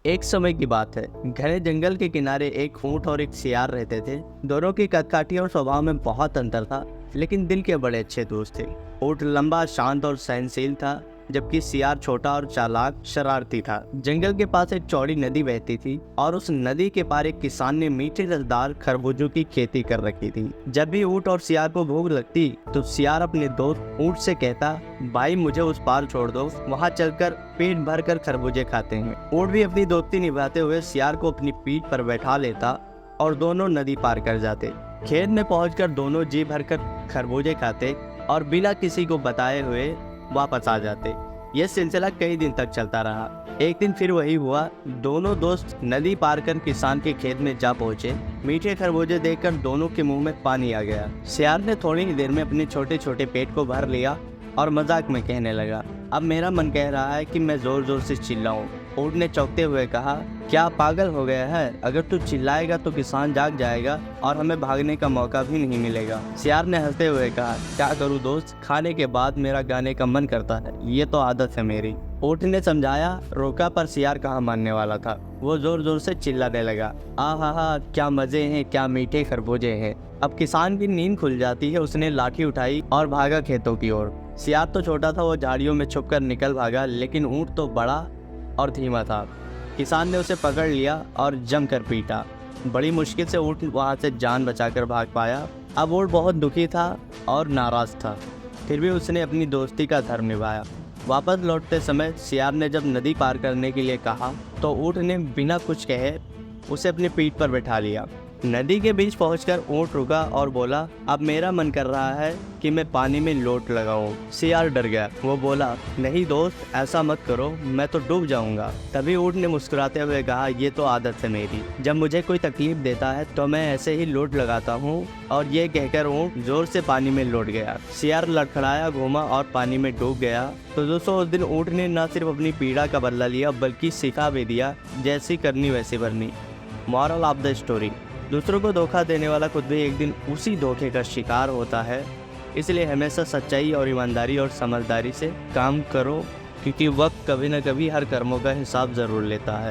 एक समय की बात है, घने जंगल के किनारे एक ऊंट और एक सियार रहते थे। दोनों की कदकाठी और स्वभाव में बहुत अंतर था, लेकिन दिल के बड़े अच्छे दोस्त थे। ऊंट लंबा, शांत और सहनशील था, जबकि सियार छोटा और चालाक, शरारती था। जंगल के पास एक चौड़ी नदी बहती थी और उस नदी के पार एक किसान ने मीठे रसदार खरबूजों की खेती कर रखी थी। जब भी ऊंट और सियार को भूख लगती तो सियार अपने दोस्त ऊंट से कहता, भाई मुझे उस पार छोड़ दो, वहाँ चलकर पेट भर कर खरबूजे खाते हैं। ऊंट भी अपनी दोस्ती निभाते हुए सियार को अपनी पीठ पर बैठा लेता और दोनों नदी पार कर जाते। खेत में पहुंचकर दोनों जी भरकर खरबूजे खाते और बिना किसी को बताए हुए वापस आ जाते। यह सिलसिला कई दिन तक चलता रहा। एक दिन फिर वही हुआ। दोनों दोस्त नदी पार कर किसान के खेत में जा पहुंचे। मीठे खरबूजे देखकर दोनों के मुंह में पानी आ गया। सियार ने थोड़ी ही देर में अपने छोटे छोटे पेट को भर लिया और मजाक में कहने लगा, अब मेरा मन कह रहा है कि मैं जोर जोर से चिल्लाऊं। ऊंट ने चौंकते हुए कहा, क्या पागल हो गया है? अगर तू चिल्लाएगा तो किसान जाग जाएगा और हमें भागने का मौका भी नहीं मिलेगा। सियार ने हंसते हुए कहा, क्या करूं दोस्त, खाने के बाद मेरा गाने का मन करता है, ये तो आदत है मेरी। ऊंट ने समझाया, रोका, पर सियार कहाँ मानने वाला था। वो जोर जोर से चिल्लाने लगा, आहा क्या मजे हैं, क्या मीठे खरबूजे हैं। अब किसान की नींद खुल जाती है। उसने लाठी उठाई और भागा खेतों की ओर। सियार तो छोटा था, वो झाड़ियों में छुपकर निकल भागा, लेकिन ऊंट तो बड़ा और धीमा था। किसान ने उसे पकड़ लिया और जमकर पीटा। बड़ी मुश्किल से ऊंट वहां से जान बचाकर भाग पाया। अब ऊंट बहुत दुखी था और नाराज था, फिर भी उसने अपनी दोस्ती का धर्म निभाया। वापस लौटते समय सियार ने जब नदी पार करने के लिए कहा तो ऊंट ने बिना कुछ कहे उसे अपनी पीठ पर बैठा लिया। नदी के बीच पहुंचकर ऊंट रुका और बोला, अब मेरा मन कर रहा है कि मैं पानी में लोट लगाऊं। सियार डर गया। वो बोला, नहीं दोस्त, ऐसा मत करो, मैं तो डूब जाऊंगा। तभी ऊंट ने मुस्कुराते हुए कहा, ये तो आदत है मेरी, जब मुझे कोई तकलीफ देता है तो मैं ऐसे ही लोट लगाता हूँ। और ये कहकर ऊंट जोर से पानी में लौट गया। सियार लड़खड़ाया, घूमा और पानी में डूब गया। तो दोस्तों, उस दिन ऊंट ने न सिर्फ अपनी पीड़ा का बदला लिया, बल्कि सिखा भी दिया, जैसी करनी वैसी भरनी। मॉरल ऑफ द स्टोरी, दूसरों को धोखा देने वाला खुद भी एक दिन उसी धोखे का शिकार होता है। इसलिए हमेशा सच्चाई और ईमानदारी और समझदारी से काम करो, क्योंकि वक्त कभी न कभी हर कर्मों का हिसाब ज़रूर लेता है।